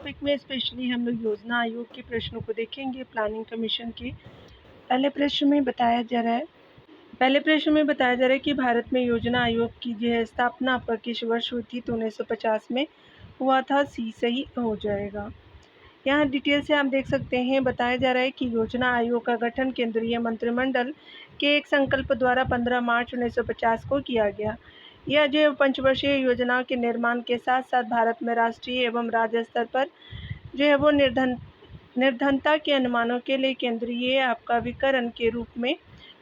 Topic में specially हम लोग योजना आयोग के प्रश्नों को देखेंगे। प्लानिंग कमीशन के पहले प्रश्न में बताया जा रहा है कि भारत में योजना आयोग की जो है स्थापना आपका किस वर्ष हुई थी, तो 1950 में हुआ था। सी सही हो जाएगा। यहाँ डिटेल से आप देख सकते हैं। बताया जा रहा है कि योजना आयोग का गठन केंद्रीय मंत्रिमंडल के एक संकल्प द्वारा 15 मार्च 1950 को किया गया। यह जो पंचवर्षीय योजनाओं के निर्माण के साथ साथ भारत में राष्ट्रीय एवं राज्य स्तर पर जो है वो निर्धनता के अनुमानों के लिए केंद्रीय आपका विकरण के रूप में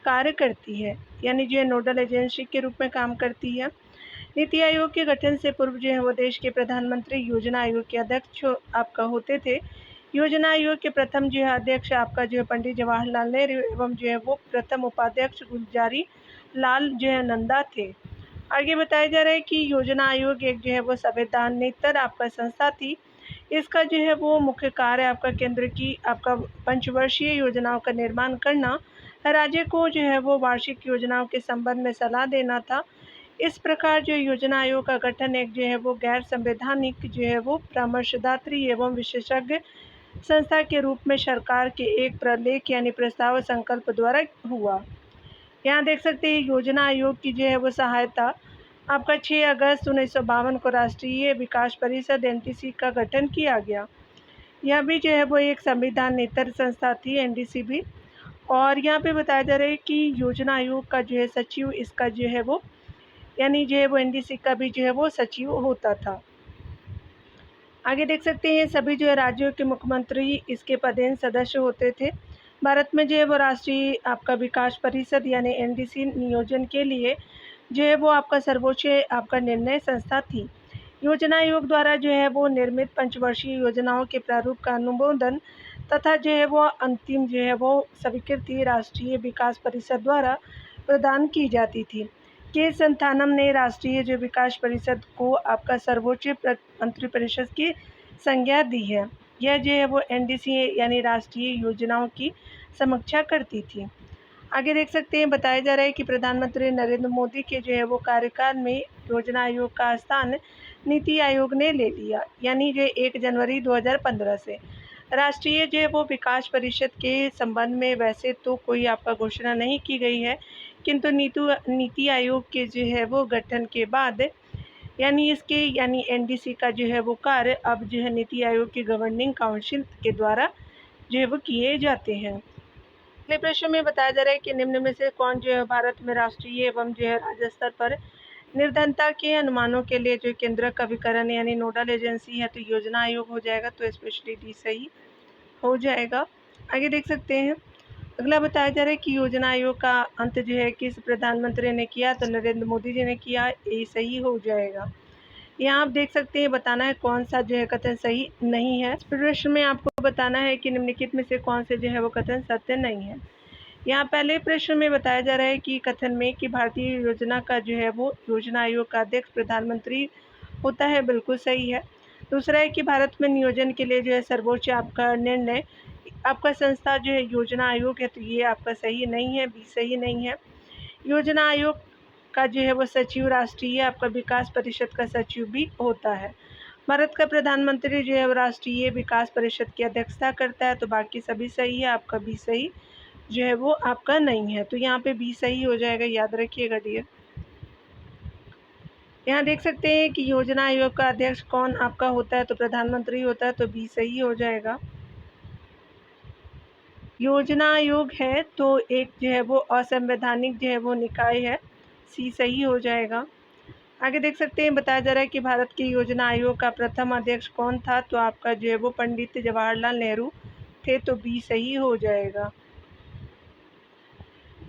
कार्य करती है, यानी जो नोडल एजेंसी के रूप में काम करती है। नीति आयोग के गठन से पूर्व जो है वो देश के प्रधानमंत्री योजना आयोग के अध्यक्ष आपका होते थे। योजना आयोग के प्रथम जो है अध्यक्ष आपका जो है पंडित जवाहरलाल नेहरू एवं जो है वो प्रथम उपाध्यक्ष गुलजारी लाल जो है नंदा थे। आगे बताया जा रहा है कि योजना आयोग एक जो है वो संवैधानिक आपका संस्था थी। इसका जो है वो मुख्य कार्य आपका केंद्र की आपका पंचवर्षीय योजनाओं का निर्माण करना, राज्य को जो है वो वार्षिक योजनाओं के संबंध में सलाह देना था। इस प्रकार जो योजना आयोग का गठन एक जो है वो गैर संवैधानिक जो है वो परामर्शदात्री एवं विशेषज्ञ संस्था के रूप में सरकार के एक प्रलेख यानी प्रस्ताव संकल्प द्वारा हुआ। यहाँ देख सकते हैं योजना आयोग की जो है वो सहायता आपका 6 अगस्त 1952 को राष्ट्रीय विकास परिषद एनटीसी का गठन किया गया। यह भी जो है वो एक संविधानेतर संस्था थी, एनडीसी भी। और यहाँ पे बताया जा रहा है कि योजना आयोग का जो है सचिव इसका जो है वो यानी जो है वो एनडीसी का भी जो है वो सचिव होता था। आगे देख सकते हैं सभी जो है राज्यों के मुख्यमंत्री इसके पदेन सदस्य होते थे। भारत में जो है वो राष्ट्रीय आपका विकास परिषद यानी एनडीसी नियोजन के लिए जो है वो आपका सर्वोच्च आपका निर्णय संस्था थी। योजना आयोग द्वारा जो है वो निर्मित पंचवर्षीय योजनाओं के प्रारूप का अनुमोदन तथा जो है वो अंतिम जो है वो स्वीकृति राष्ट्रीय विकास परिषद द्वारा प्रदान की जाती थी। के संथानम ने राष्ट्रीय जो विकास परिषद को आपका सर्वोच्च मंत्रिपरिषद की संज्ञा दी है। यह जो है वो एनडीसी यानी राष्ट्रीय योजनाओं की समीक्षा करती थी। आगे देख सकते हैं बताया जा रहा है कि प्रधानमंत्री नरेंद्र मोदी के जो है वो कार्यकाल में योजना आयोग का स्थान नीति आयोग ने ले लिया, यानी जो 1 जनवरी 2015 से। राष्ट्रीय जो है वो विकास परिषद के संबंध में वैसे तो कोई आपका घोषणा नहीं की गई है, किंतु नीति आयोग के जो है वो गठन के बाद यानी एनडीसी का जो है वो कार्य अब जो है नीति आयोग की गवर्निंग काउंसिल के द्वारा जो है वो किए जाते हैं। अगले प्रश्न में बताया जा रहा है कि निम्न में से कौन जो है भारत में राष्ट्रीय एवं जो है राज्य स्तर पर निर्धनता के अनुमानों के लिए जो केंद्र का विकरण यानी नोडल एजेंसी है, तो योजना आयोग हो जाएगा। तो स्पेशली डी सही हो जाएगा। आगे देख सकते हैं अगला बताया जा रहा है कि योजना आयोग का अंत जो है किस प्रधानमंत्री ने किया, तो नरेंद्र मोदी जी ने किया। ये सही हो जाएगा। यहाँ आप देख सकते हैं बताना है कौन सा जो है कथन सही नहीं है। इस प्रश्न में आपको बताना है कि निम्नलिखित में से कौन से जो है वो कथन सत्य नहीं है। यहाँ पहले प्रश्न में बताया जा रहा है कि कथन में कि भारतीय योजना का जो है वो योजना आयोग का अध्यक्ष प्रधानमंत्री होता है, बिल्कुल सही है। दूसरा है कि भारत में नियोजन के लिए जो है सर्वोच्च आपका निर्णय आपका संस्था जो है योजना आयोग है, तो ये आपका सही नहीं है, भी सही नहीं है। योजना आयोग का जो है वो सचिव राष्ट्रीय आपका विकास परिषद का सचिव भी होता है। भारत का प्रधानमंत्री जो है वो राष्ट्रीय विकास परिषद की अध्यक्षता करता है, तो बाकी सभी सही है। आपका भी सही जो है वो आपका नहीं है, तो यहाँ पे बी सही हो जाएगा, याद रखिएगा डियर। यहाँ देख सकते हैं कि योजना आयोग का अध्यक्ष कौन आपका होता है, तो प्रधानमंत्री होता है, तो बी सही हो जाएगा। योजना आयोग है तो एक जो है वो असंवैधानिक जो है वो निकाय है, सी सही हो जाएगा। आगे देख सकते हैं बताया जा रहा है कि भारत के योजना आयोग का प्रथम अध्यक्ष कौन था, तो आपका जो है वो पंडित जवाहरलाल नेहरू थे, तो बी सही हो जाएगा।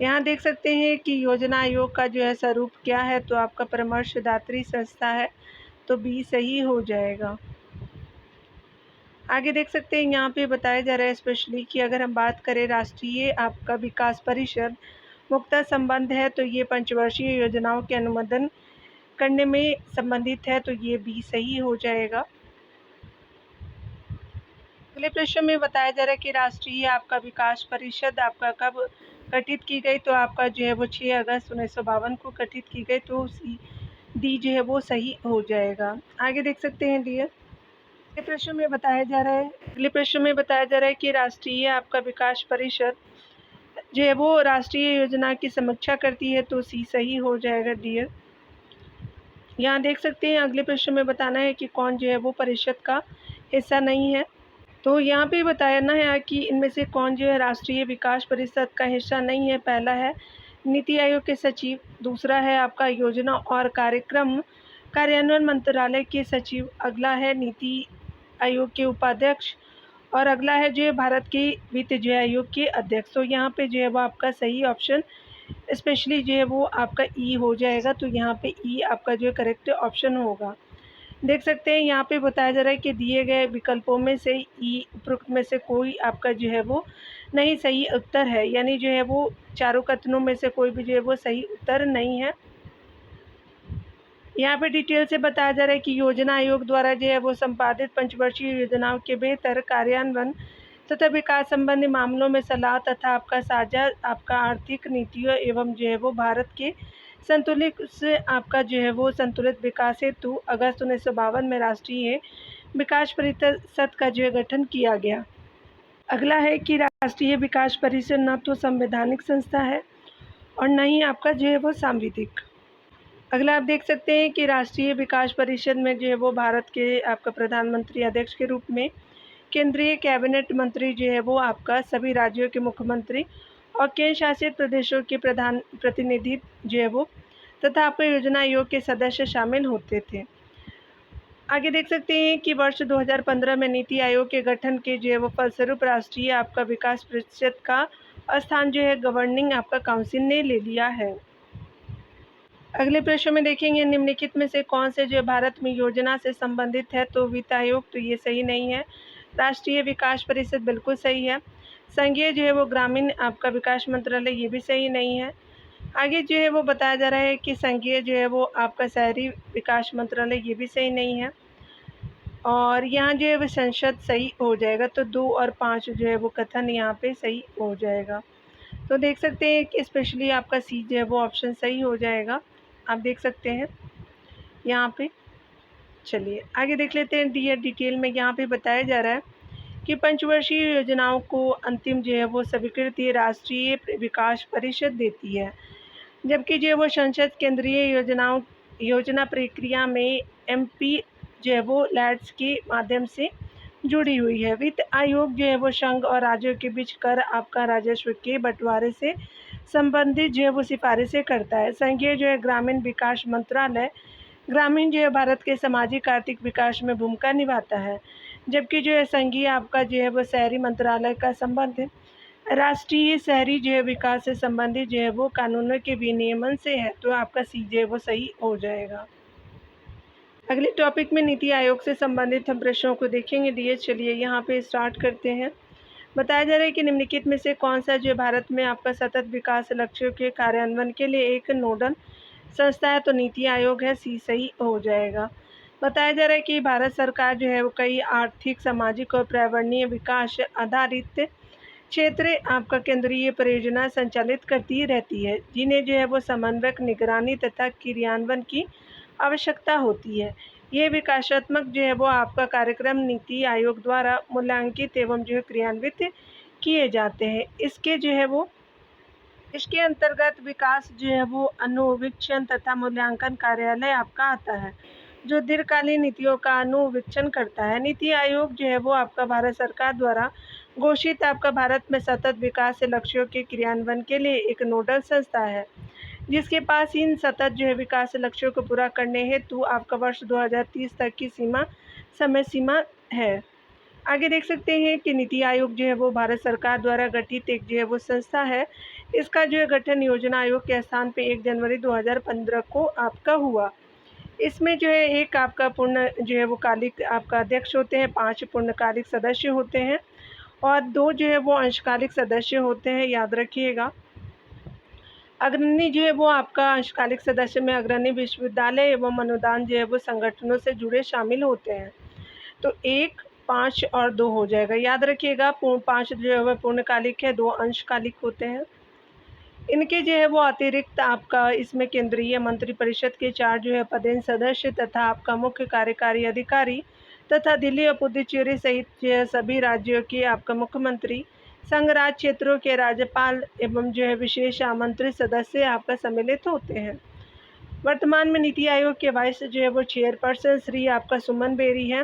यहाँ देख सकते हैं कि योजना आयोग का जो है स्वरूप क्या है, तो आपका परामर्शदात्री संस्था है, तो बी सही हो जाएगा। आगे देख सकते हैं यहाँ पे बताया जा रहा है स्पेशली कि अगर हम बात करें राष्ट्रीय आपका विकास परिषद मुक्ता संबंध है, तो ये पंचवर्षीय योजनाओं के अनुमोदन करने में संबंधित है, तो ये भी सही हो जाएगा। अगले प्रश्न में बताया जा रहा है कि राष्ट्रीय आपका विकास परिषद आपका कब गठित की गई, तो आपका जो है वो 6 अगस्त 1952 को गठित की गई, तो डी जो है वो सही हो जाएगा। आगे देख सकते हैं डियर अगले प्रश्न में बताया जा रहा है कि राष्ट्रीय आपका विकास परिषद जो है वो राष्ट्रीय योजना की समीक्षा करती है, तो सी सही हो जाएगा डियर। यहाँ देख सकते हैं अगले प्रश्न में बताना है कि कौन जो है वो परिषद का हिस्सा नहीं है। तो यहाँ पे बताना है कि इनमें से कौन जो है राष्ट्रीय विकास परिषद का हिस्सा नहीं है। पहला है नीति आयोग के सचिव, दूसरा है आपका योजना और कार्यक्रम कार्यान्वयन मंत्रालय के सचिव, अगला है नीति आयोग के उपाध्यक्ष और अगला है जो है भारत के वित्त जो आयोग के अध्यक्ष। तो यहाँ पे जो है वो आपका सही ऑप्शन स्पेशली जो है वो आपका ई हो जाएगा। तो यहाँ पे ई आपका जो है करेक्ट ऑप्शन होगा। देख सकते हैं यहाँ पे बताया जा रहा है कि दिए गए विकल्पों में से ई उपरोक्त में से कोई आपका जो है वो नहीं सही उत्तर है, यानी जो है वो चारों कथनों में से कोई भी जो है वो सही उत्तर नहीं है। यहाँ पे डिटेल से बताया जा रहा है कि योजना आयोग द्वारा जो है वो संपादित पंचवर्षीय योजनाओं के बेहतर कार्यान्वयन तथा विकास संबंधी मामलों में सलाह तथा आपका साझा आपका आर्थिक नीतियों एवं जो है वो भारत के संतुलित से आपका जो है वो संतुलित विकास हेतु अगस्त 1952 में राष्ट्रीय विकास परिषद का जो है गठन किया गया। अगला है कि राष्ट्रीय विकास परिषद न तो संवैधानिक संस्था है और न ही आपका जो है वो सांविधिक। अगला आप देख सकते हैं कि राष्ट्रीय विकास परिषद में जो है वो भारत के आपका प्रधानमंत्री अध्यक्ष के रूप में केंद्रीय कैबिनेट मंत्री जो है वो आपका सभी राज्यों के मुख्यमंत्री और केंद्र शासित प्रदेशों के प्रधान प्रतिनिधि जो है वो तथा आपके योजना आयोग के सदस्य शामिल होते थे। आगे देख सकते हैं कि वर्ष 2015 में नीति आयोग के गठन के जो है वो फलस्वरूप राष्ट्रीय आपका विकास परिषद का स्थान जो है गवर्निंग आपका काउंसिल ने ले लिया है। अगले प्रश्न में देखेंगे निम्नलिखित में से कौन से जो भारत में योजना से संबंधित है। तो वित्त आयोग, तो ये सही नहीं है। राष्ट्रीय विकास परिषद बिल्कुल सही है। संघीय जो है वो ग्रामीण आपका विकास मंत्रालय, ये भी सही नहीं है। आगे जो है वो बताया जा रहा है कि संघीय जो है वो आपका शहरी विकास मंत्रालय, ये भी सही नहीं है। और यहाँ जो है वो संसद सही हो जाएगा। तो 2 और 5 जो है वो कथन यहाँ पे सही हो जाएगा। तो देख सकते हैं कि स्पेशली आपका सी जो है वो ऑप्शन सही हो जाएगा। आप देख सकते हैं यहाँ पे। चलिए आगे देख लेते हैं डिटेल में। यहाँ पे बताया जा रहा है कि पंचवर्षीय योजनाओं को अंतिम जो है वो स्वीकृति राष्ट्रीय विकास परिषद देती है, जबकि जो है वो संसद केंद्रीय योजना प्रक्रिया में MP जो है वो लैड्स के माध्यम से जुड़ी हुई है। वित्त आयोग जो है वो संघ और राज्यों के बीच कर आपका राजस्व के बंटवारे से संबंधित जो है वो सिफारिशें करता है। संघीय जो है ग्रामीण विकास मंत्रालय ग्रामीण जो है भारत के सामाजिक आर्थिक विकास में भूमिका निभाता है, जबकि जो है संघीय आपका जो है वो शहरी मंत्रालय का संबंध राष्ट्रीय शहरी जो है विकास से संबंधित जो है वो कानूनों के विनियमन से है। तो आपका सी जो है वो सही हो जाएगा। अगले टॉपिक में नीति आयोग से संबंधित हम प्रश्नों को देखेंगे डियर। चलिए यहाँ पे स्टार्ट करते हैं। बताया जा रहा है कि निम्नलिखित में से कौन सा जो भारत में आपका सतत विकास लक्ष्यों के कार्यान्वयन के लिए एक नोडल संस्था है। तो नीति आयोग है, सी सही हो जाएगा। बताया जा रहा है कि भारत सरकार जो है वो कई आर्थिक, सामाजिक और पर्यावरणीय विकास आधारित क्षेत्र आपका केंद्रीय परियोजना संचालित करती रहती है, जिन्हें जो है वो समन्वयक, निगरानी तथा क्रियान्वयन की आवश्यकता होती है। ये विकासात्मक जो है वो आपका कार्यक्रम नीति आयोग द्वारा मूल्यांकित एवं जो है क्रियान्वित किए जाते हैं। इसके अंतर्गत विकास जो है वो अनुवीक्षण तथा मूल्यांकन कार्यालय आपका आता है, जो दीर्घकालीन नीतियों का अनुवीक्षण करता है। नीति आयोग जो है वो आपका भारत सरकार द्वारा घोषित आपका भारत में सतत विकास से लक्ष्यों के क्रियान्वयन के लिए एक नोडल संस्था है, जिसके पास इन सतत जो है विकास लक्ष्यों को पूरा करने हेतु आपका वर्ष 2030 तक की समय सीमा है। आगे देख सकते हैं कि नीति आयोग जो है वो भारत सरकार द्वारा गठित एक जो है वो संस्था है। इसका जो है गठन योजना आयोग के स्थान पे 1 जनवरी 2015 को आपका हुआ। इसमें जो है एक आपका पूर्ण जो है वो कालिक आपका अध्यक्ष होते हैं, 5 पूर्णकालिक सदस्य होते हैं और 2 जो है वो अंशकालिक सदस्य होते हैं, याद रखिएगा। अग्रणी जो है वो आपका अंशकालिक सदस्य में अग्रणी विश्वविद्यालय एवं अनुदान जो है वो संगठनों से जुड़े शामिल होते हैं। तो 1, 5 और 2 हो जाएगा, याद रखिएगा। 5 जो है वह पूर्णकालिक है, 2 अंशकालिक होते हैं। इनके जो है वो अतिरिक्त आपका इसमें केंद्रीय मंत्रिपरिषद के 4 जो है पदेन सदस्य तथा आपका मुख्य कार्यकारी अधिकारी तथा दिल्ली और पुडुचेरी सहित जो है सभी राज्यों के आपका मुख्यमंत्री, संघ राज्य क्षेत्रों के राज्यपाल एवं जो है विशेष आमंत्रित सदस्य आपका सम्मिलित होते हैं। वर्तमान में नीति आयोग के वाइस जो है वो चेयरपर्सन श्री आपका सुमन बेरी हैं।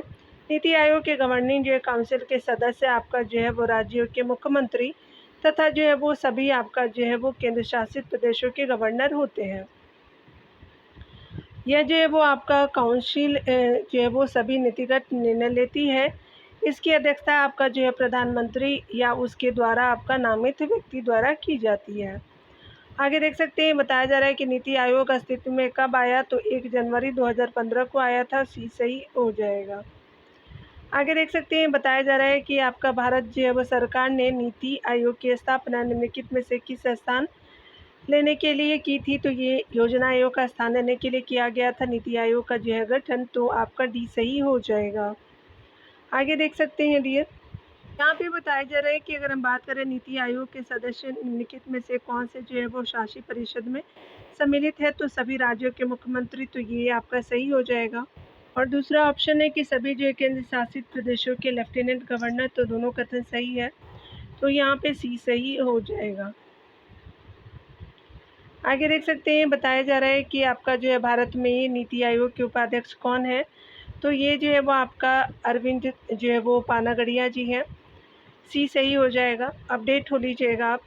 नीति आयोग के गवर्निंग जो है काउंसिल के सदस्य आपका जो है वो राज्यों के मुख्यमंत्री तथा जो है वो सभी आपका जो है वो केंद्र शासित प्रदेशों के गवर्नर होते हैं। यह जो है वो आपका काउंसिल जो है वो सभी नीतिगत निर्णय लेती है। इसकी अध्यक्षता आपका जो है प्रधानमंत्री या उसके द्वारा आपका नामित व्यक्ति द्वारा की जाती है। आगे देख सकते हैं, बताया जा रहा है कि नीति आयोग अस्तित्व में कब आया, तो 1 जनवरी 2015 को आया था। सी सही हो जाएगा। आगे देख सकते हैं, बताया जा रहा है कि आपका भारत जो है वो सरकार ने नीति आयोग की स्थापना निम्नलिखित में से किस स्थान लेने के लिए की थी, तो ये योजना आयोग का स्थान लेने के लिए किया गया था नीति आयोग का जो है गठन, तो आपका डी सही हो जाएगा। आगे देख सकते हैं डियर, यहाँ पे बताया जा रहा है कि अगर हम बात करें नीति आयोग के सदस्य निम्नलिखित में से कौन से जो है वो शासी परिषद में सम्मिलित है, तो सभी राज्यों के मुख्यमंत्री, तो ये आपका सही हो जाएगा। और दूसरा ऑप्शन है कि सभी जो है केंद्र शासित प्रदेशों के लेफ्टिनेंट गवर्नर, तो दोनों कथन सही है, तो यहाँ पे सी सही हो जाएगा। आगे देख सकते हैं, बताया जा रहा है कि आपका जो है भारत में नीति आयोग के उपाध्यक्ष कौन है, तो ये जो है वो आपका अरविंद जो है वो पानागड़िया जी हैं। सी सही हो जाएगा, अपडेट हो लीजिएगा आप।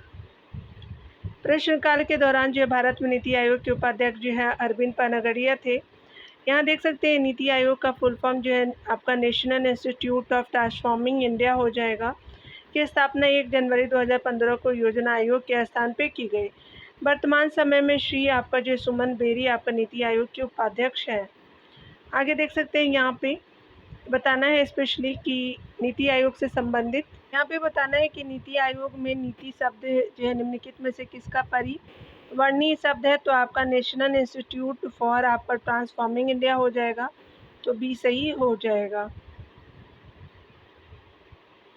प्रश्नकाल के दौरान जो है भारत में नीति आयोग के उपाध्यक्ष जो है अरविंद पानागड़िया थे। यहाँ देख सकते हैं नीति आयोग का फुल फॉर्म जो है आपका national institute of transforming India हो जाएगा, की स्थापना 1 जनवरी 2015 को योजना आयोग के स्थान पे की गई। वर्तमान समय में श्री आपका जो सुमन बेरी आपका नीति आयोग के उपाध्यक्ष हैं। आगे देख सकते हैं, यहाँ पे बताना है स्पेशली कि नीति आयोग से संबंधित यहाँ पे बताना है कि नीति आयोग में नीति शब्द जो है निम्नलिखित में से किसका परिवर्णी शब्द है, तो आपका नेशनल इंस्टीट्यूट फॉर आपका ट्रांसफॉर्मिंग इंडिया हो जाएगा, तो बी सही हो जाएगा।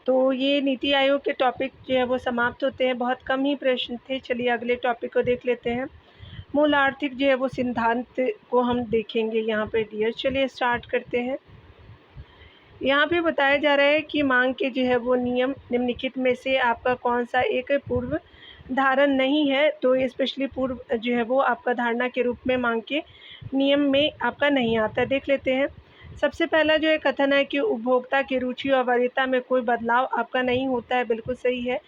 तो ये नीति आयोग के टॉपिक जो है वो समाप्त होते हैं, बहुत कम ही प्रश्न थे। चलिए अगले टॉपिक को देख लेते हैं। मूल आर्थिक जो है वो सिद्धांत को हम देखेंगे यहाँ पे डियर। चलिए स्टार्ट करते हैं। यहाँ पे बताया जा रहा है कि मांग के जो है वो नियम निम्नलिखित में से आपका कौन सा एक पूर्व धारण नहीं है, तो स्पेशली पूर्व जो है वो आपका धारणा के रूप में मांग के नियम में आपका नहीं आता। देख लेते हैं। सबसे पहला जो है कथन है कि उपभोक्ता की रुचि और वरीयता में कोई बदलाव आपका नहीं होता है, बिल्कुल सही है।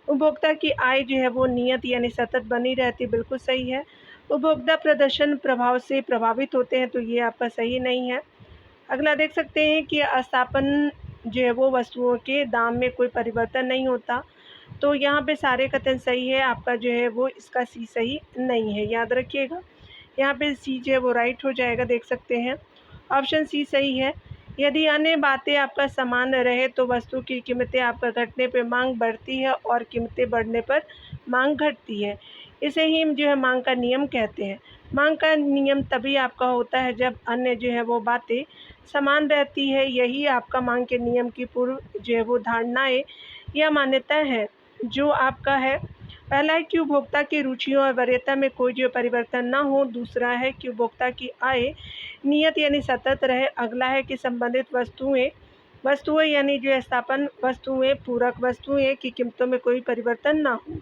उपभोक्ता की आय जो है वो नियत यानी सतत बनी रहती, बिल्कुल सही है। उपभोक्ता प्रदर्शन प्रभाव से प्रभावित होते हैं, तो ये आपका सही नहीं है। अगला देख सकते हैं कि स्थापन जो है वो वस्तुओं के दाम में कोई परिवर्तन नहीं होता, तो यहाँ पे सारे कथन सही है। आपका जो है वो इसका सी सही नहीं है, याद रखिएगा। यहाँ पे सी जो है वो राइट हो जाएगा, देख सकते हैं। ऑप्शन सी सही है। यदि अन्य बातें आपका समान रहे तो वस्तु की कीमतें आपका घटने पर मांग बढ़ती है और कीमतें बढ़ने पर मांग घटती है। इसे ही जो है मांग का नियम कहते हैं। मांग का नियम तभी आपका होता है जब अन्य जो है वो बातें समान रहती है। यही आपका मांग के नियम की पूर्व जो है वो धारणाएँ या मान्यता है जो आपका है। पहला है कि उपभोक्ता की रुचियों और वरीयता में कोई जो परिवर्तन ना हो। दूसरा है कि उपभोक्ता की आय नियत यानी सतत रहे। अगला है कि संबंधित वस्तुएं यानी जो स्थापन वस्तुएं पूरक वस्तुएं की कीमतों में कोई परिवर्तन ना हो।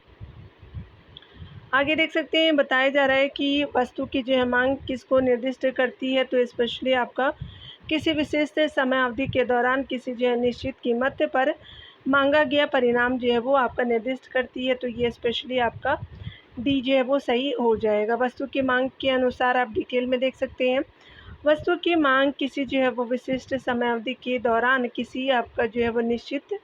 आगे देख सकते हैं, बताया जा रहा है कि वस्तु की जो है मांग किसको निर्दिष्ट करती है, तो स्पेशली आपका किसी विशेष समय अवधि के दौरान किसी जो है निश्चित कीमत पर मांगा गया परिणाम जो है वो आपका निर्दिष्ट करती है, तो ये स्पेशली आपका डी जो है वो सही हो जाएगा। वस्तु की मांग के अनुसार आप डिटेल में देख सकते हैं। वस्तु की मांग किसी जो है वो विशिष्ट समय अवधि के दौरान किसी आपका जो है वो निश्चित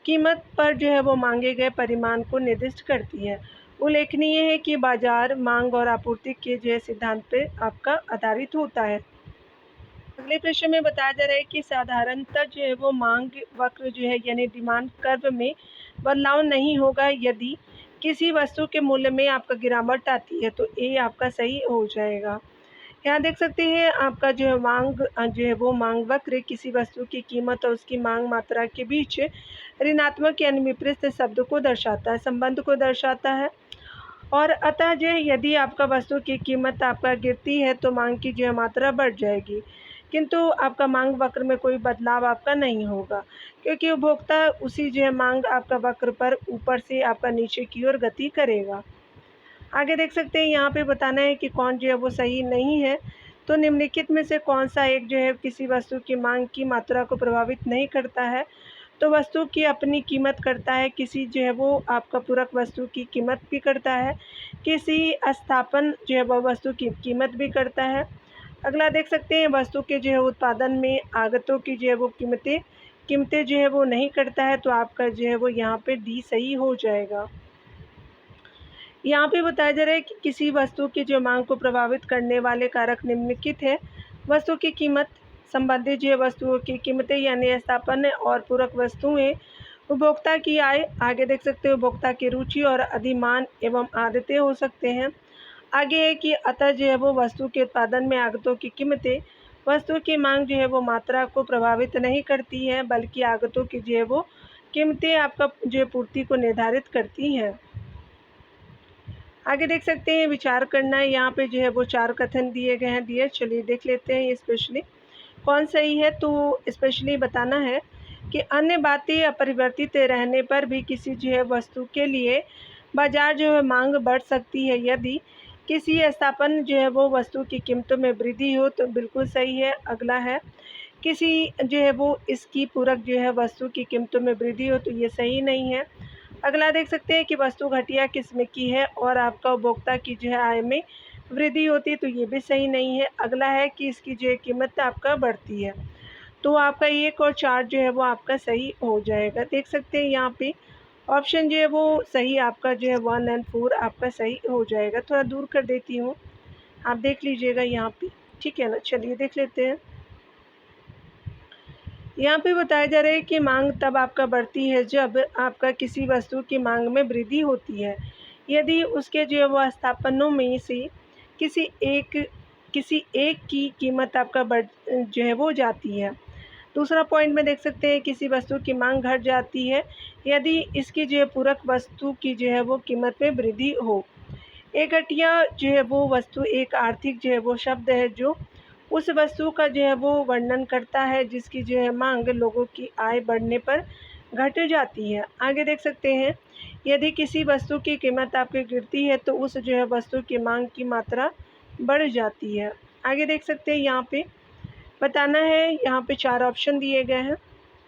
कीमत पर जो है वो मांगे गए परिमाण को निर्दिष्ट करती है। उल्लेखनीय है कि बाजार मांग और आपूर्ति के जो है सिद्धांत पे आपका आधारित होता है। अगले प्रश्न में बताया जा रहा है कि साधारणतः जो है वो मांग वक्र जो है यानी डिमांड कर्व में बदलाव नहीं होगा यदि किसी वस्तु के मूल्य में आपका गिरावट आती है, तो ए आपका सही हो जाएगा। यहाँ देख सकते हैं आपका जो है मांग जो है वो मांग वक्र किसी वस्तु की कीमत और उसकी मांग मात्रा के बीच ऋणात्मक यानी विपरीत शब्द को दर्शाता है, संबंध को दर्शाता है। और अतः जो है यदि आपका वस्तु की कीमत आपका गिरती है तो मांग की जो है मात्रा बढ़ जाएगी। किंतु आपका मांग वक्र में कोई बदलाव आपका नहीं होगा, क्योंकि उपभोक्ता उसी जो है मांग आपका वक्र पर ऊपर से आपका नीचे की ओर गति करेगा। आगे देख सकते हैं यहाँ पे बताना है कि कौन जो है वो सही नहीं है। तो निम्नलिखित में से कौन सा एक जो है किसी वस्तु की मांग की मात्रा को प्रभावित नहीं करता है। तो वस्तु की अपनी कीमत करता है, किसी जो है वो आपका पूरक वस्तु की कीमत भी करता है, किसी स्थापन जो है वो वस्तु की कीमत भी करता है। अगला देख सकते हैं वस्तु के जो है उत्पादन में आगतों की जो है वो कीमतें जो है वो नहीं करता है। तो आपका जो है वो यहाँ पे डी सही हो जाएगा। यहाँ पे बताया जा रहा है कि किसी वस्तु की जो मांग को प्रभावित करने वाले कारक निम्नलिखित है। वस्तु की कीमत, संबंधित जो है वस्तुओं की कीमतें यानी स्थापन और पूरक वस्तुएं, उपभोक्ता की आय, आगे देख सकते हो उपभोक्ता की रुचि और अधिमान एवं आदतें हो सकते हैं। आगे है कि अतः जो है वो वस्तु के उत्पादन में आगतों की कीमतें, वस्तु की मांग जो है वो मात्रा को प्रभावित नहीं करती है, बल्कि आगतों की जो है वो कीमतें आपका जो है पूर्ति को निर्धारित करती हैं। आगे देख सकते हैं विचार करना है, यहाँ पे जो है वो 4 कथन दिए गए हैं। चलिए देख लेते हैं स्पेशली कौन सही है। तो स्पेशली बताना है कि अन्य बातें अपरिवर्तित रहने पर भी किसी जो है वस्तु के लिए बाजार जो है मांग बढ़ सकती है। यदि किसी स्थापन जो है वो वस्तु की कीमतों में वृद्धि हो तो बिल्कुल सही है। अगला है किसी जो है वो इसकी पूरक जो है वस्तु की कीमतों में वृद्धि हो तो ये सही नहीं है। अगला देख सकते हैं कि वस्तु घटिया किस्म की है और आपका उपभोक्ता की जो है आय में वृद्धि होती है तो ये भी सही नहीं है। अगला है कि इसकी जो है कीमत आपका बढ़ती है। तो आपका 1 और 4 जो है वो आपका सही हो जाएगा। देख सकते हैं यहाँ पे ऑप्शन जो है वो सही आपका जो है 1 और 4 आपका सही हो जाएगा। थोड़ा दूर कर देती हूँ, आप देख लीजिएगा यहाँ पे, ठीक है ना। चलिए देख लेते हैं। यहाँ पे बताया जा रहा है कि मांग तब आपका बढ़ती है जब आपका किसी वस्तु की मांग में वृद्धि होती है, यदि उसके जो है वो स्थापनों में से किसी एक की कीमत आपका बढ़ जो है वो जाती है। दूसरा पॉइंट में देख सकते हैं किसी वस्तु की मांग घट जाती है यदि इसकी जो है पूरक वस्तु की जो है वो कीमत में वृद्धि हो। एक घटिया जो है वो वस्तु एक आर्थिक जो है वो शब्द है जो उस वस्तु का जो है वो वर्णन करता है जिसकी जो है मांग लोगों की आय बढ़ने पर घट जाती है। आगे देख सकते हैं यदि किसी वस्तु की कीमत आपकी गिरती है तो उस जो है वस्तु की मांग की मात्रा बढ़ जाती है। आगे देख सकते हैं यहाँ पे बताना है, यहाँ पे 4 ऑप्शन दिए गए हैं।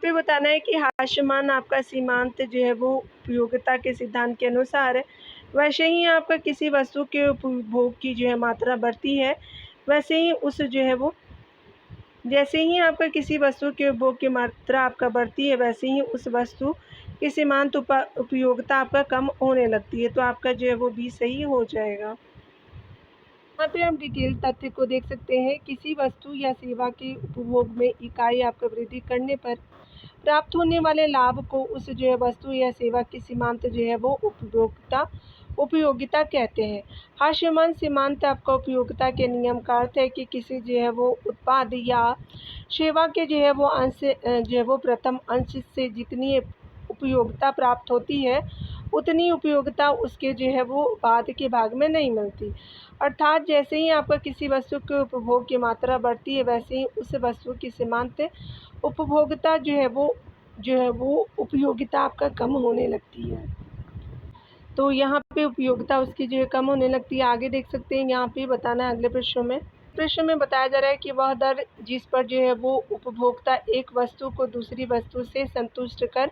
फिर बताना है कि हास्यमान आपका सीमांत जो है वो उपयोगिता के सिद्धांत के अनुसार है। वैसे ही आपका किसी वस्तु के उपभोग की जो है मात्रा बढ़ती है, वैसे ही उस जो है वो जैसे ही आपका किसी वस्तु के उपभोग की मात्रा आपका बढ़ती है, वैसे ही उस वस्तु की सीमांत उपयोगिता आपका कम होने लगती है। तो आपका जो है वो भी सही हो जाएगा। यहाँ पे हम डिटेल तथ्य को देख सकते हैं। किसी वस्तु या सेवा के उपभोग में इकाई आपका वृद्धि करने पर प्राप्त होने वाले लाभ को उस जो है वस्तु या सेवा की सीमांत जो है वो उपयोगिता कहते हैं। हास्यमान सीमांत आपका उपयोगिता के नियम का अर्थ है कि किसी जो है वो उत्पाद या सेवा के जो है वो अंश जो है वो प्रथम अंश से जितनी उपयोगिता प्राप्त होती है उतनी उपयोगिता उसके जो है वो बाद के भाग में नहीं मिलती। अर्थात जैसे ही आपका किसी वस्तु के उपभोग की मात्रा बढ़ती है, वैसे ही उस वस्तु की सीमांत उपभोगिता जो है वो उपयोगिता आपका कम होने लगती है। तो यहाँ पे उपयोगिता उसकी जो है कम होने लगती है। आगे देख सकते हैं यहाँ पे बताना है अगले प्रश्न में बताया जा रहा है कि वह दर जिस पर जो है वो उपभोक्ता एक वस्तु को दूसरी वस्तु से संतुष्ट कर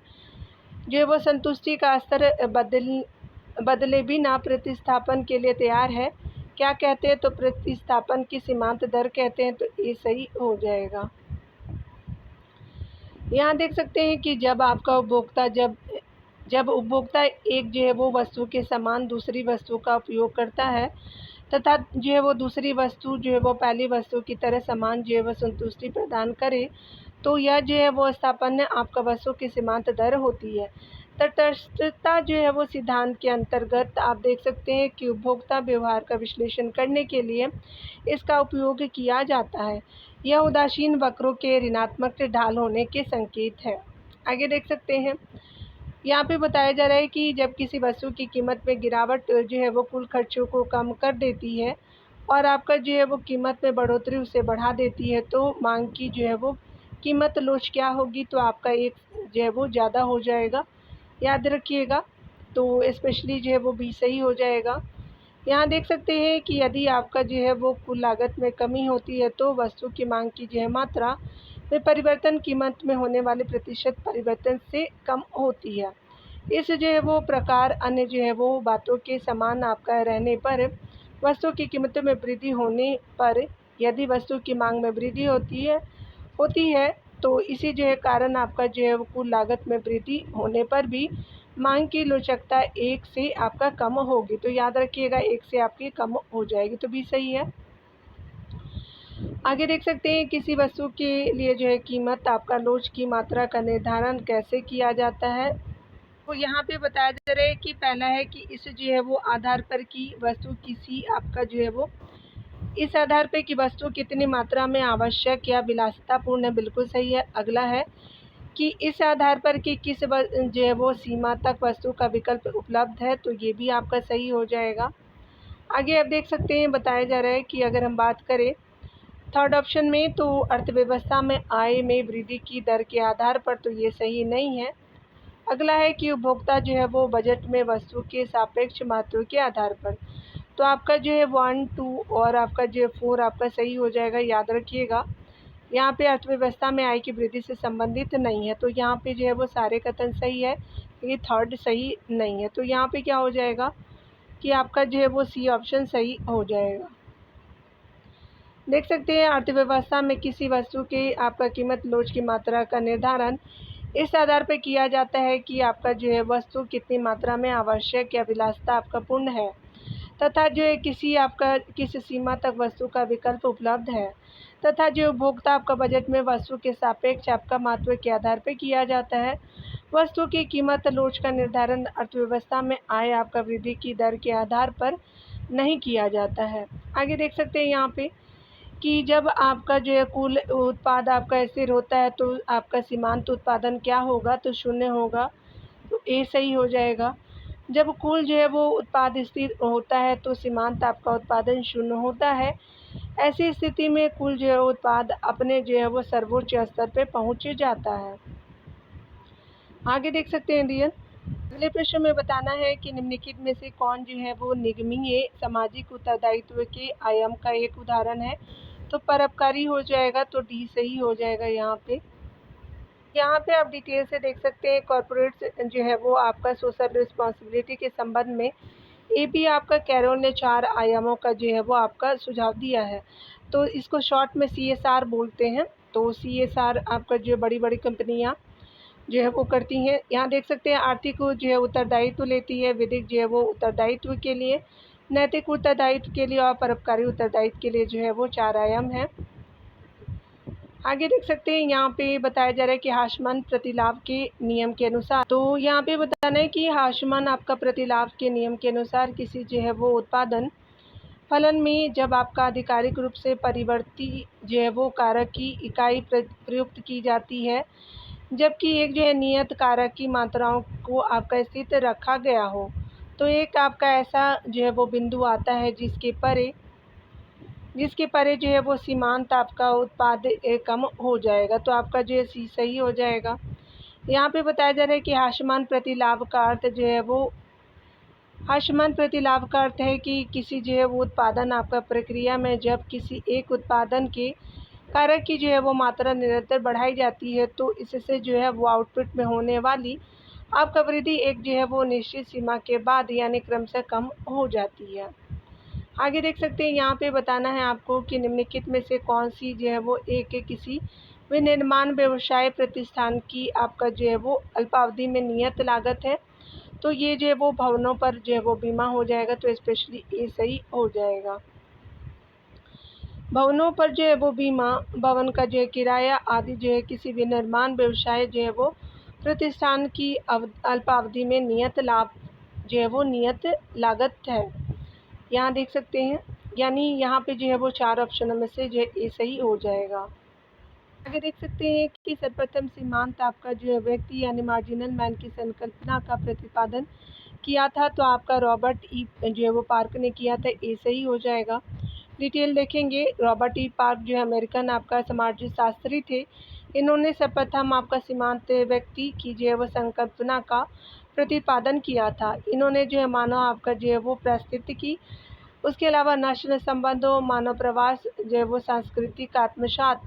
जो है वो संतुष्टि का स्तर बदले बिना प्रतिस्थापन के लिए तैयार है, क्या कहते हैं? तो प्रतिस्थापन की सीमांत दर कहते हैं। तो ये सही हो जाएगा। यहाँ देख सकते हैं कि जब उपभोक्ता एक जो है वो वस्तु के समान दूसरी वस्तु का उपयोग करता है तथा जो है वो दूसरी वस्तु जो है वो पहली वस्तु की तरह समान जो है वो संतुष्टि प्रदान करे, तो यह जो है वो स्थापन आपका वस्तु की सीमांत दर होती है। तटस्थता जो है वो सिद्धांत के अंतर्गत आप देख सकते हैं कि उपभोक्ता व्यवहार का विश्लेषण करने के लिए इसका उपयोग किया जाता है। यह उदासीन वक्रों के ऋणात्मक ढाल होने के संकेत है। आगे देख सकते हैं यहाँ पे बताया जा रहा है कि जब किसी वस्तु की कीमत में गिरावट जो है वो कुल खर्चों को कम कर देती है और आपका जो है वो कीमत में बढ़ोतरी उसे बढ़ा देती है, तो मांग की जो है वो कीमत लोच क्या होगी, तो आपका एक जो है वो ज़्यादा हो जाएगा, याद रखिएगा। तो स्पेशली जो है वो बी सही हो जाएगा। यहाँ देख सकते हैं कि यदि आपका जो है वो कुल लागत में कमी होती है तो वस्तु की मांग की जो है मात्रा में परिवर्तन कीमत में होने वाले प्रतिशत परिवर्तन से कम होती है। इस जो है वो प्रकार अन्य जो है वो बातों के समान आपका रहने पर वस्तु की कीमतों में वृद्धि होने पर, यदि वस्तु की मांग में वृद्धि होती है तो इसी जो है कारण आपका जो है वो कुल लागत में वृद्धि होने पर भी मांग की लचकता 1 से आपका कम होगी। तो याद रखिएगा 1 से आपकी कम हो जाएगी, तो भी सही है। आगे देख सकते हैं किसी वस्तु के लिए जो है कीमत आपका लोच की मात्रा का निर्धारण कैसे किया जाता है। तो यहाँ पे बताया जा रहा है कि पहला है कि इस जो है वो आधार पर की वस्तु किसी आपका जो है वो इस आधार पे कि वस्तु कितनी मात्रा में आवश्यक या विलासितापूर्ण है, बिल्कुल सही है। अगला है कि इस आधार पर कि किस जो है वो सीमा तक वस्तु का विकल्प उपलब्ध है, तो ये भी आपका सही हो जाएगा। आगे आप देख सकते हैं बताया जा रहा है कि अगर हम बात करें थर्ड ऑप्शन में, तो अर्थव्यवस्था में आय में वृद्धि की दर के आधार पर, तो ये सही नहीं है। अगला है कि उपभोक्ता जो है वो बजट में वस्तु के सापेक्ष महत्व के आधार पर, तो आपका जो है 1, 2 और आपका जो है 4 आपका सही हो जाएगा, याद रखिएगा। यहाँ पे अर्थव्यवस्था में आय की वृद्धि से संबंधित नहीं है, तो यहाँ पे जो है वो सारे कथन सही है, ये थर्ड सही नहीं है। तो यहाँ पे क्या हो जाएगा कि आपका जो है वो सी ऑप्शन सही हो जाएगा। देख सकते हैं अर्थव्यवस्था में किसी वस्तु के आपका कीमत लोच की मात्रा का निर्धारण इस आधार पर किया जाता है कि आपका जो है वस्तु कितनी मात्रा में आवश्यक या विलासिता आपका पूर्ण है, तथा जो है किस सीमा तक वस्तु का विकल्प उपलब्ध है, तथा जो उपभोक्ता आपका बजट में वस्तु के सापेक्ष आपका महत्व के आधार पर किया जाता है। वस्तु की कीमत लोच का निर्धारण अर्थव्यवस्था में आय आपका वृद्धि की दर के आधार पर नहीं किया जाता है। आगे देख सकते हैं यहाँ पे कि जब आपका जो है कुल उत्पाद आपका स्थिर होता है तो आपका सीमांत उत्पादन क्या होगा, तो 0 होगा, तो ए सही हो जाएगा। जब कुल जो है वो उत्पाद स्थिर होता है तो सीमांत आपका उत्पादन 0 होता है। ऐसी स्थिति में कुल जो है उत्पाद अपने जो है वो सर्वोच्च स्तर पे पहुँच जाता है। आगे देख सकते हैं डियर, अगले प्रश्न में बताना है कि निम्नलिखित में से कौन जो है वो निगमीय सामाजिक उत्तरदायित्व के आयाम का एक उदाहरण है, तो परोपकारी हो जाएगा, तो डी सही हो जाएगा। यहाँ पे आप डिटेल से देख सकते हैं कॉर्पोरेट जो है वो आपका सोशल रिस्पॉन्सिबिलिटी के संबंध में ए बी आपका कैरोल ने 4 आयामों का जो है वो आपका सुझाव दिया है, तो इसको शॉर्ट में CSR बोलते हैं। तो CSR आपका जो बड़ी बड़ी कंपनियाँ जो है वो करती हैं। यहाँ देख सकते हैं आर्थिक जो है उत्तरदायित्व लेती है, विधिक जो है वो उत्तरदायित्व के लिए, नैतिक उत्तरदायित्व के लिए और परोपकारी उत्तरदायित्व के लिए जो है वो 4 आयाम हैं। आगे देख सकते हैं यहाँ पे बताया जा रहा है कि हाशमन प्रतिलाभ के नियम के अनुसार, तो यहाँ पे बताना है कि हाशमन आपका प्रतिलाभ के नियम के अनुसार किसी जो है वो उत्पादन फलन में जब आपका आधिकारिक रूप से परिवर्ती जो है वो कारक की इकाई प्रयुक्त की जाती है, जबकि एक जो है नियत कारक की मात्राओं को आपका स्थित रखा गया हो, तो एक आपका ऐसा जो है वो बिंदु आता है जिसके परे जो है वो सीमांत आपका उत्पाद कम हो जाएगा, तो आपका जो है सी सही हो जाएगा। यहाँ पे बताया जा रहा है कि हाशमान प्रतिलाभ का अर्थ जो है वो हाशमान प्रतिलाभ का अर्थ है कि किसी जो है वो उत्पादन आपका प्रक्रिया में जब किसी एक उत्पादन के कारक की जो है वो मात्रा निरंतर बढ़ाई जाती है, तो इससे जो है वो आउटपुट में होने वाली आपका वृद्धि एक जो है वो निश्चित सीमा के बाद यानी क्रमशः कम हो जाती है। आगे देख सकते हैं यहाँ पे बताना है आपको कि निम्नलिखित में से कौन सी जो है वो एक किसी विनिर्माण व्यवसाय प्रतिष्ठान की आपका जो है वो अल्पावधि में नियत लागत है, तो ये जो है वो भवनों पर जो है वो बीमा हो जाएगा, तो स्पेशली ए सही हो जाएगा। भवनों पर जो है वो बीमा, भवन का जो है किराया आदि जो है किसी विनिर्माण व्यवसाय जो है वो प्रतिष्ठान की अल्पावधि में नियत लाभ जो है वो नियत लागत है। यहाँ देख सकते हैं, यानी यहाँ पे जो है वो 4 ऑप्शनों में से जो है ए सही हो जाएगा। आगे देख सकते हैं कि सर्वप्रथम सीमांत आपका जो है व्यक्ति यानी मार्जिनल मैन की संकल्पना का प्रतिपादन किया था, तो आपका रॉबर्ट ई जो है वो पार्क ने किया था, ए सही हो जाएगा। डिटेल देखेंगे। रॉबर्ट ई पार्क जो है अमेरिकन आपका समाजिक शास्त्री थे। इन्होंने सर्वप्रथम आपका सीमांत व्यक्ति की जो है वो संकल्पना का प्रतिपादन किया था। इन्होंने जो है मानव आपका जो है वो प्रस्तुति की। उसके अलावा नेशनल संबंधों, मानव प्रवास जो है वो सांस्कृतिक आत्मसात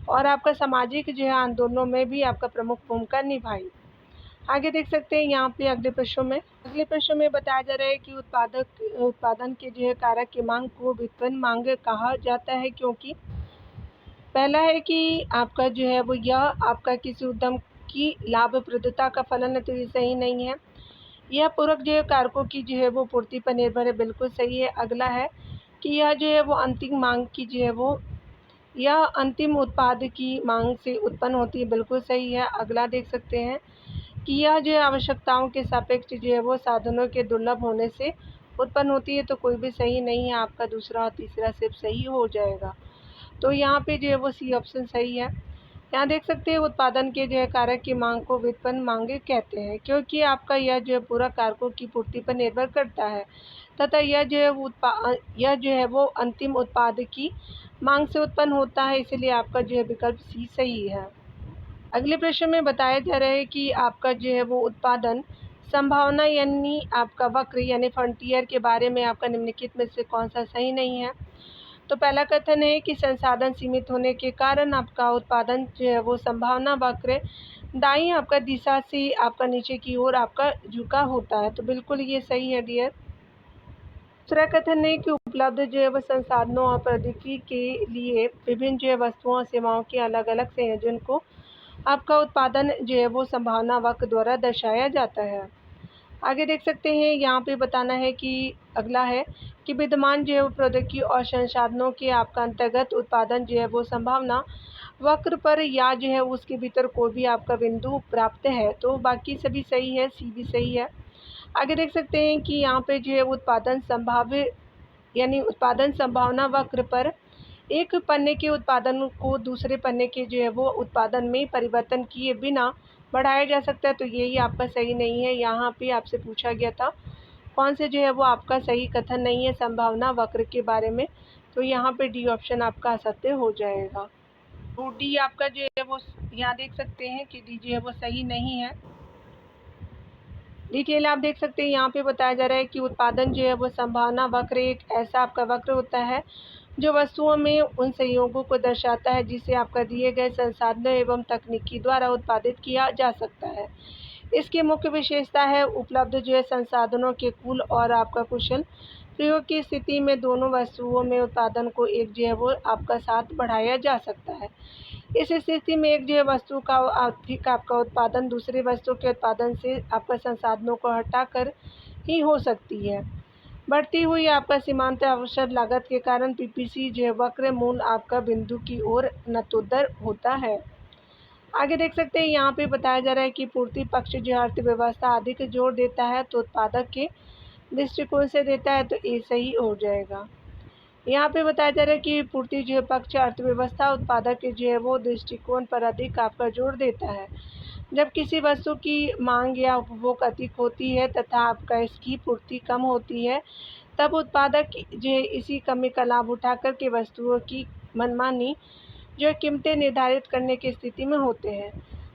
और आपका सामाजिक जो है आंदोलनों में भी आपका प्रमुख भूमिका निभाई। आगे देख सकते हैं यहाँ पे अगले प्रश्न में बताया जा रहा है कि उत्पादन के जो है कारक की मांग को व्युत्पन्न मांग कहा जाता है, क्योंकि पहला है कि आपका जो है वो यह आपका किसी उद्यम की लाभप्रदता का फलन है, तो ये सही नहीं है। यह पूरक जो है कारकों की जो है वो पूर्ति पर निर्भर है, बिल्कुल सही है। अगला है कि यह जो है वो अंतिम मांग की जो है वो यह अंतिम उत्पाद की मांग से उत्पन्न होती है, बिल्कुल सही है। अगला देख सकते हैं कि यह जो है आवश्यकताओं के सापेक्ष जो है वो साधनों के दुर्लभ होने से उत्पन्न होती है, तो कोई भी सही नहीं है। आपका दूसरा और तीसरा सिर्फ सही हो जाएगा, तो यहाँ पे जो है वो सी ऑप्शन सही है। यहाँ देख सकते हैं उत्पादन के जो है कारक की मांग को व्युत्पन्न मांग कहते हैं, क्योंकि आपका यह जो है पूरा कारकों की पूर्ति पर निर्भर करता है तथा यह जो है वो अंतिम उत्पाद की मांग से उत्पन्न होता है, इसलिए आपका जो है विकल्प सी सही है। अगले प्रश्न में बताया जा रहा है कि आपका जो है वो उत्पादन संभावना यानी आपका वक्र यानी फ्रंटियर के बारे में आपका निम्नलिखित में से कौन सा सही नहीं है। तो पहला कथन है कि संसाधन सीमित होने के कारण आपका उत्पादन जो है वो संभावना वक्र दाईं आपका दिशा से आपका नीचे की ओर आपका झुका होता है, तो बिल्कुल ये सही है डियर। दूसरा कथन है कि उपलब्ध जो है वो संसाधनों और प्रौद्योगिकी के लिए विभिन्न जो है वस्तुओं और सेवाओं के अलग अलग संयोजन को आपका उत्पादन जो है वो संभावना वक्र द्वारा दर्शाया जाता है। आगे देख सकते हैं यहाँ पे बताना है कि अगला है कि विद्यमान जो है वो प्रौद्योगिकी और संसाधनों के आपका अंतर्गत उत्पादन जो है वो संभावना वक्र पर या जो है उसके भीतर कोई भी आपका बिंदु प्राप्त है, तो बाकी सभी सही है, सी भी सही है। आगे देख सकते हैं कि यहाँ पे जो है उत्पादन संभाव्य यानी उत्पादन संभावना वक्र पर एक पन्ने के उत्पादन को दूसरे पन्ने के जो है वो उत्पादन में परिवर्तन किए बिना बढ़ाया जा सकता है, तो यही आपका सही नहीं है। यहाँ पे आपसे पूछा गया था कौन से जो है वो आपका सही कथन नहीं है संभावना वक्र के बारे में, तो यहाँ पे डी ऑप्शन आपका असत्य हो जाएगा। तो डी आपका जो है वो यहाँ देख सकते हैं कि डी जो है वो सही नहीं है। डिटेल आप देख सकते हैं यहाँ पे बताया जा रहा है कि उत्पादन जो है वो संभावना वक्र एक ऐसा आपका वक्र होता है जो वस्तुओं में उन संयोगों को दर्शाता है जिसे आपका दिए गए संसाधनों एवं तकनीकी द्वारा उत्पादित किया जा सकता है। इसकी मुख्य विशेषता है उपलब्ध जो है संसाधनों के कुल और आपका कुशल प्रयोग की स्थिति में दोनों वस्तुओं में उत्पादन को एक जो है वो आपका साथ बढ़ाया जा सकता है। इस स्थिति में एक जो है वस्तु का अधिक आपका उत्पादन दूसरी वस्तु के उत्पादन से आपका संसाधनों को हटाकर ही हो सकती है। बढ़ती हुई आपका सीमांत अवसर लागत के कारण पीपीसी जो है वक्र मूल आपका बिंदु की ओर नतोदर होता है। आगे देख सकते हैं यहाँ पे बताया जा रहा है कि पूर्ति पक्ष जो अर्थव्यवस्था अधिक जोर देता है तो उत्पादक के दृष्टिकोण से देता है, तो ये सही हो जाएगा। यहाँ पे बताया जा रहा है कि पूर्ति जो है पक्ष अर्थव्यवस्था उत्पादक के जो है वो दृष्टिकोण पर अधिक आपका जोर देता है। जब किसी वस्तु की मांग या उपभोग अधिक होती है तथा आपका इसकी पूर्ति कम होती है, तब उत्पादक जो है इसी कमी का लाभ उठाकर के वस्तुओं की मनमानी जो है कीमतें निर्धारित करने की स्थिति में होते हैं।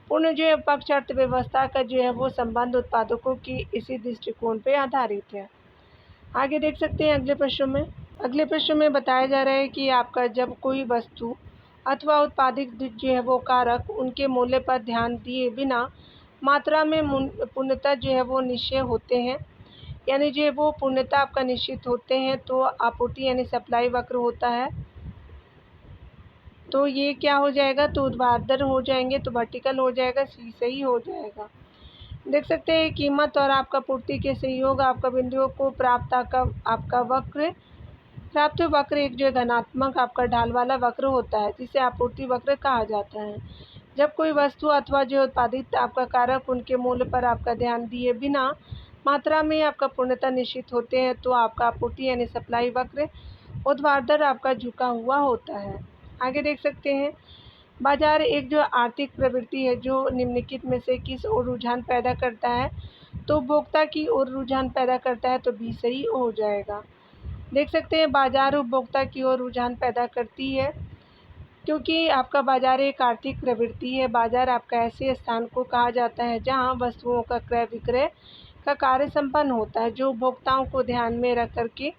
पूर्ण जो है पक्ष अर्थव्यवस्था का जो है वो संबंध उत्पादकों की इसी दृष्टिकोण पर आधारित है। आगे देख सकते हैं अगले प्रश्न में बताया जा रहा है कि आपका जब कोई वस्तु अथवा उत्पादित जो है वो कारक उनके मूल्य पर ध्यान दिए बिना मात्रा में पूर्णतः जो है वो निश्चय होते हैं, यानी जो है वो पूर्णतः आपका निश्चित होते हैं, तो आपूर्ति यानी सप्लाई वक्र होता है। तो ये क्या हो जाएगा, तो ऊर्ध्वाधर हो जाएंगे, तो वर्टिकल हो जाएगा, सी सही हो जाएगा। देख सकते हैं कीमत और आपका पूर्ति के संयोग आपका बिंदुओं को प्राप्त वक्र एक जो धनात्मक आपका ढाल वाला वक्र होता है जिसे आपूर्ति वक्र कहा जाता है। जब कोई वस्तु अथवा जो उत्पादित आपका कारक उनके मूल्य पर आपका ध्यान दिए बिना मात्रा में आपका पूर्णतः निश्चित होते हैं, तो आपका आपूर्ति यानी सप्लाई वक्र ऊर्ध्वाधर आपका झुका हुआ होता है। आगे देख सकते हैं बाजार एक जो आर्थिक प्रवृत्ति है जो निम्नलिखित में से किस ओर रुझान पैदा करता है, तो उपभोक्ता की ओर रुझान पैदा करता है, तो बी सही हो जाएगा। देख सकते हैं बाजार उपभोक्ता की ओर रुझान पैदा करती है, क्योंकि आपका बाजार एक आर्थिक प्रवृत्ति है। बाजार आपका ऐसे स्थान को कहा जाता है जहां वस्तुओं का क्रय विक्रय का कार्य संपन्न होता है, जो उपभोक्ताओं को ध्यान में रख करके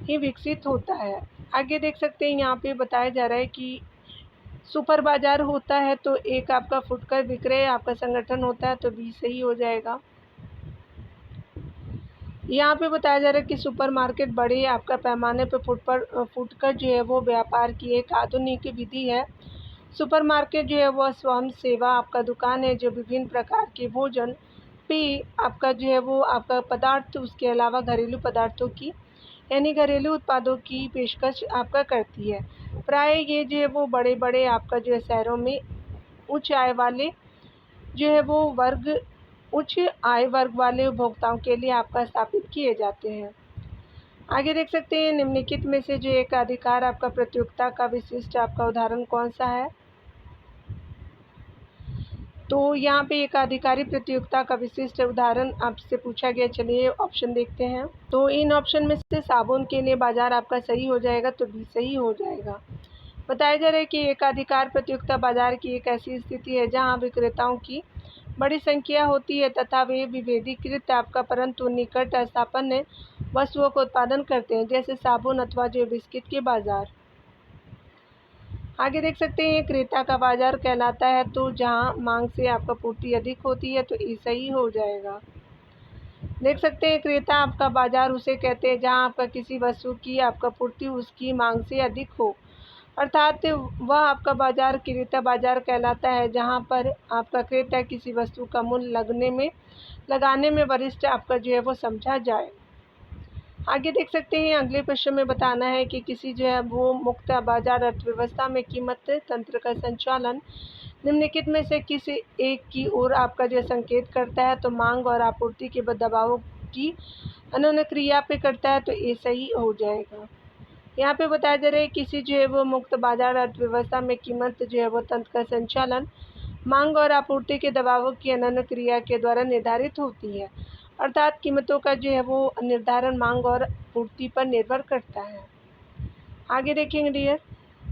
ही विकसित होता है। आगे देख सकते हैं यहाँ पे बताया जा रहा है कि सुपर बाजार होता है तो एक आपका फुटकर विक्रय आपका संगठन होता है, तो बी सही हो जाएगा। यहाँ पे बताया जा रहा है कि सुपरमार्केट बड़े आपका पैमाने पे फुटकर जो है वो व्यापार की एक आधुनिक विधि है। सुपरमार्केट जो है वो स्वयं सेवा आपका दुकान है, जो विभिन्न प्रकार के भोजन पेय आपका जो है वो आपका पदार्थ, उसके अलावा घरेलू पदार्थों की यानी घरेलू उत्पादों की पेशकश आपका करती है। प्राय ये जो है वो बड़े बड़े आपका जो है शहरों में उच्च आय वाले जो है वो उच्च आय वर्ग वाले उपभोक्ताओं के लिए आपका स्थापित किए जाते हैं। आगे देख सकते हैं निम्नलिखित में से जो एक अधिकार आपका प्रतियोगिता का विशिष्ट आपका उदाहरण कौन सा है। तो यहाँ पे एक अधिकारी प्रतियोगिता का विशिष्ट उदाहरण आपसे पूछा गया। चलिए ऑप्शन देखते हैं। तो इन ऑप्शन में से साबुन के लिए बाजार आपका सही हो जाएगा, तो बी सही हो जाएगा। बताया जा रहा है कि एकाधिकार प्रतियोगिता बाजार की एक ऐसी स्थिति है जहां विक्रेताओं की बड़ी संख्या होती है तथा वे विभेदीकृत आपका परंतु निकट स्थापन्न वस्तुओं का उत्पादन करते हैं, जैसे साबुन अथवा जो बिस्किट के बाजार। आगे देख सकते हैं क्रेता का बाजार कहलाता है तो जहां मांग से आपका पूर्ति अधिक होती है, तो ये सही हो जाएगा। देख सकते हैं क्रेता आपका बाजार उसे कहते हैं जहां आपका किसी वस्तु की आपका पूर्ति उसकी मांग से अधिक हो, अर्थात वह आपका बाजार क्रेता बाजार कहलाता है जहां पर आपका क्रेता किसी वस्तु का मूल्य लगाने में वरिष्ठ आपका जो है वो समझा जाए। आगे देख सकते हैं अगले प्रश्न में बताना है कि किसी जो है वो मुक्त बाजार अर्थव्यवस्था में कीमत तंत्र का संचालन निम्नलिखित में से किसी एक की ओर आपका जो संकेत करता है, तो मांग और आपूर्ति के दबावों की अनन्य पे करता है, तो ये सही हो जाएगा। यहाँ पे बताया जा रहा है किसी जो है वो मुक्त बाजार अर्थव्यवस्था में कीमत जो है वो तंत्र का संचालन मांग और आपूर्ति के दबावों की अनन्य क्रिया के द्वारा निर्धारित होती है, अर्थात कीमतों का जो है वो निर्धारण मांग और पूर्ति पर निर्भर करता है। आगे देखेंगे डियर।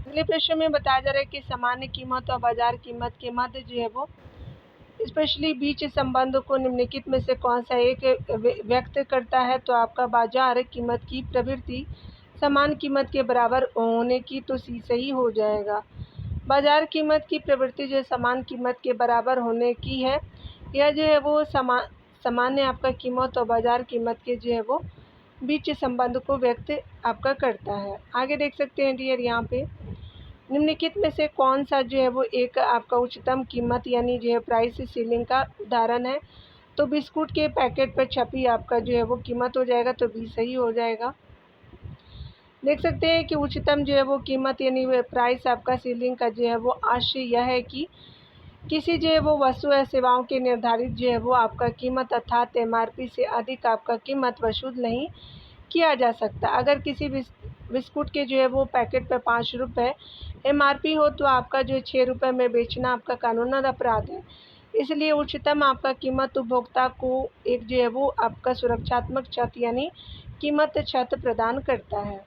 अगले प्रश्न में बताया जा रहा है कि सामान्य कीमत और बाजार कीमत के मध्य जो है वो स्पेशली बीच संबंध को निम्नलिखित में से कौन सा एक व्यक्त करता है। तो आपका बाजार कीमत की प्रवृत्ति समान कीमत के बराबर होने की, तो सी सही हो जाएगा। बाजार कीमत की प्रवृत्ति जो समान कीमत के बराबर होने की है, यह जो है वो सामान्य आपका कीमत और बाजार कीमत के जो है वो बीच संबंध को व्यक्त आपका करता है। आगे देख सकते हैं डियर यहाँ पे निम्नलिखित में से कौन सा जो है वो एक आपका उच्चतम कीमत यानी जो है प्राइस सीलिंग का उदाहरण है। तो बिस्कुट के पैकेट पर छपी आपका जो है वो कीमत हो जाएगा, तो बी सही हो जाएगा। देख सकते हैं कि उच्चतम जो है वो कीमत यानी प्राइस आपका सीलिंग का जो है वो आशय यह है कि किसी जो है वो वस्तु या सेवाओं के निर्धारित जो है वो आपका कीमत अर्थात MRP से अधिक आपका कीमत वसूल नहीं किया जा सकता। अगर किसी बिस्कुट के जो है वो पैकेट पर 5 रुपये MRP हो, तो आपका जो 6 रुपये में बेचना आपका कानूनन अपराध है। इसलिए उच्चतम आपका कीमत उपभोक्ता को एक जो है वो आपका सुरक्षात्मक छत यानी कीमत छत प्रदान करता है।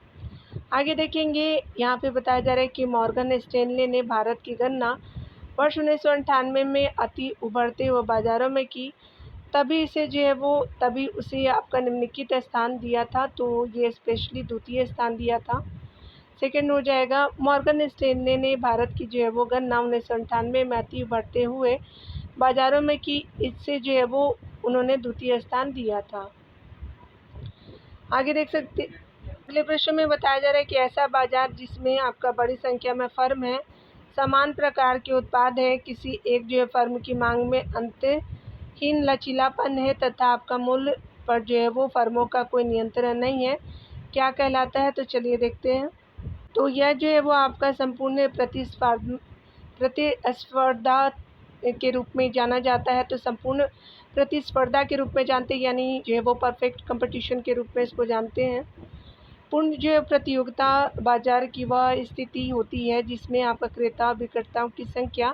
आगे देखेंगे यहाँ पे बताया जा रहा है कि मॉर्गन स्टैनले ने भारत की गणना वर्ष 1998 में अति उभरते हुए बाजारों में की, तभी उसे आपका निम्नलिखित स्थान दिया था, तो ये स्पेशली द्वितीय स्थान दिया था। सेकंड हो जाएगा मॉर्गन स्टैनले ने भारत की जो है वो गणना 1998 में अति उभरते हुए बाजारों में की, इससे जो है वो उन्होंने द्वितीय स्थान दिया था। आगे देख सकते अगले प्रश्न में बताया जा रहा है कि ऐसा बाजार जिसमें आपका बड़ी संख्या में फर्म है, समान प्रकार के उत्पाद है, किसी एक जो है फर्म की मांग में अंतहीन लचीलापन है तथा आपका मूल्य पर जो है वो फर्मों का कोई नियंत्रण नहीं है, क्या कहलाता है। तो चलिए देखते हैं। तो यह जो है वो आपका संपूर्ण प्रतिस्पर्धा के रूप में जाना जाता है। तो संपूर्ण प्रतिस्पर्धा के रूप में जानते हैं, यानी जो है वो परफेक्ट कंपटीशन के रूप में इसको जानते हैं। पूर्ण जो प्रतियोगिता बाजार की वह स्थिति होती है जिसमें आपका क्रेता विक्रेताओं की संख्या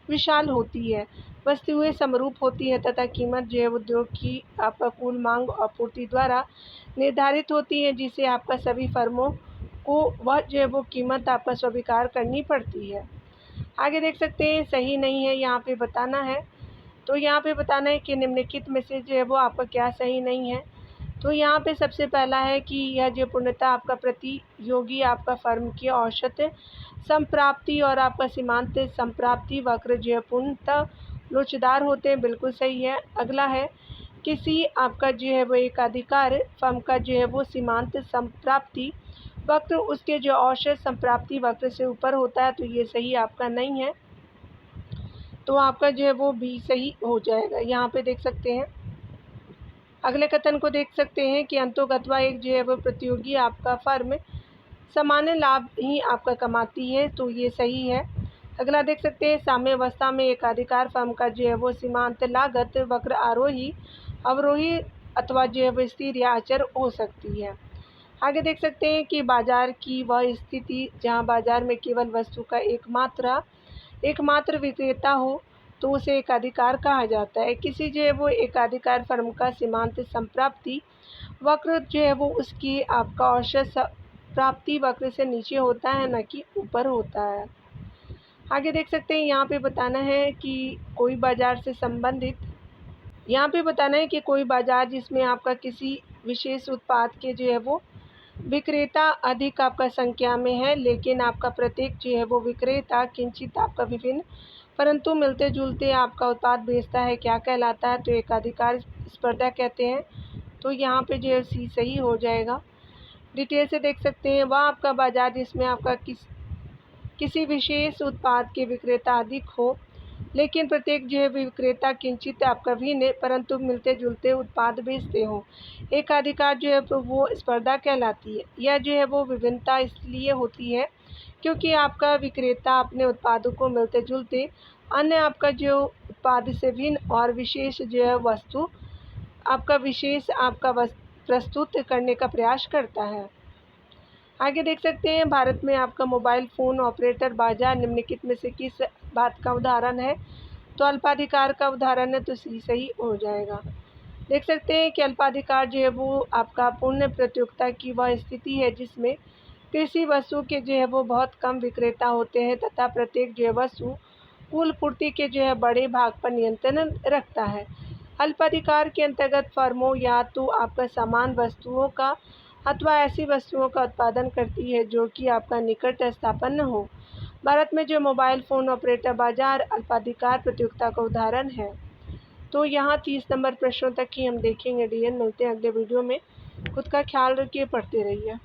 विशाल होती है, वस्तुएं समरूप होती है तथा कीमत जो है उद्योग की आपका कुल मांग और आपूर्ति द्वारा निर्धारित होती है, जिसे आपका सभी फर्मों को वह जो है वो कीमत आपका स्वीकार करनी पड़ती है। आगे देख सकते हैं सही नहीं है यहाँ पे बताना है। तो यहाँ पे बताना है कि निम्नलिखित में से जो है वो आपका क्या सही नहीं है। तो यहाँ पे सबसे पहला है कि यह जो पूर्णतः आपका प्रतियोगी आपका फर्म की औसत संप्राप्ति और आपका सीमांत संप्राप्ति वक्र जो है पूर्णतः लोचदार होते हैं, बिल्कुल सही है। अगला है किसी आपका जो है वो एकाधिकार फर्म का जो है वो सीमांत संप्राप्ति वक्र उसके जो औसत संप्राप्ति वक्र से ऊपर होता है, तो ये सही आपका नहीं है। तो आपका जो है वो भी सही हो जाएगा। यहाँ पे देख सकते हैं अगले कथन को देख सकते हैं कि अंतोगत्वा एक जो है वो प्रतियोगी आपका फर्म सामान्य लाभ ही आपका कमाती है, तो ये सही है। अगला देख सकते हैं साम्यावस्था में एकाधिकार फर्म का जो है वो सीमांत लागत वक्र आरोही अवरोही अथवा जो है वो स्थिर या अचर हो सकती है। आगे देख सकते हैं कि बाजार की वह स्थिति जहां बाजार में केवल वस्तु का एकमात्र विक्रेता हो तो उसे एकाधिकार कहा जाता है। किसी जो है वो एकाधिकार फर्म का सीमांत संप्राप्ति वक्र जो है वो उसकी आपका औसत प्राप्ति वक्र से नीचे होता है, न कि ऊपर होता है। आगे देख सकते हैं यहाँ पे बताना है कि कोई बाजार से संबंधित कोई बाजार जिसमें आपका किसी विशेष उत्पाद के जो है वो विक्रेता अधिक आपका संख्या में है, लेकिन आपका प्रत्येक जो है वो विक्रेता किंचित आपका विभिन्न परंतु मिलते जुलते आपका उत्पाद बेचता है, क्या कहलाता है? तो एकाधिकार स्पर्धा कहते हैं। तो यहाँ पे जो है सी सही हो जाएगा। डिटेल से देख सकते हैं वह आपका बाजार जिसमें आपका किसी विशेष उत्पाद के विक्रेता अधिक हो, लेकिन प्रत्येक जो है विक्रेता किंचित आपका भिन्न परंतु मिलते जुलते उत्पाद बेचते हों। एकाधिकार जो है तो वो स्पर्धा कहलाती है। यह जो है वो विभिन्नता इसलिए होती है क्योंकि आपका विक्रेता अपने उत्पादों को मिलते जुलते अन्य आपका जो उत्पाद से भिन्न और विशेष जो है वस्तु आपका प्रस्तुत करने का प्रयास करता है। आगे देख सकते हैं भारत में आपका मोबाइल फ़ोन ऑपरेटर बाजार निम्नलिखित में से किस बात का उदाहरण है? तो अल्पाधिकार का उदाहरण है, तो सी सही हो जाएगा। देख सकते हैं कि अल्पाधिकार जो है वो आपका पूर्ण प्रतियोगिता की वह स्थिति है जिसमें कृषि वस्तु के जो है वो बहुत कम विक्रेता होते हैं तथा प्रत्येक जो है वस्तु कुल पूर्ति के जो है बड़े भाग पर नियंत्रण रखता है। अल्पाधिकार के अंतर्गत फर्मों या तो आपका समान वस्तुओं का अथवा ऐसी वस्तुओं का उत्पादन करती है जो कि आपका निकट स्थापन्न हो। भारत में जो मोबाइल फ़ोन ऑपरेटर बाजार अल्पाधिकार प्रतियोगिता का उदाहरण है। तो यहाँ 30 नंबर प्रश्नों तक ही हम देखेंगे। डियर मिलते हैं अगले वीडियो में। खुद का ख्याल रखिए, पढ़ते रहिए।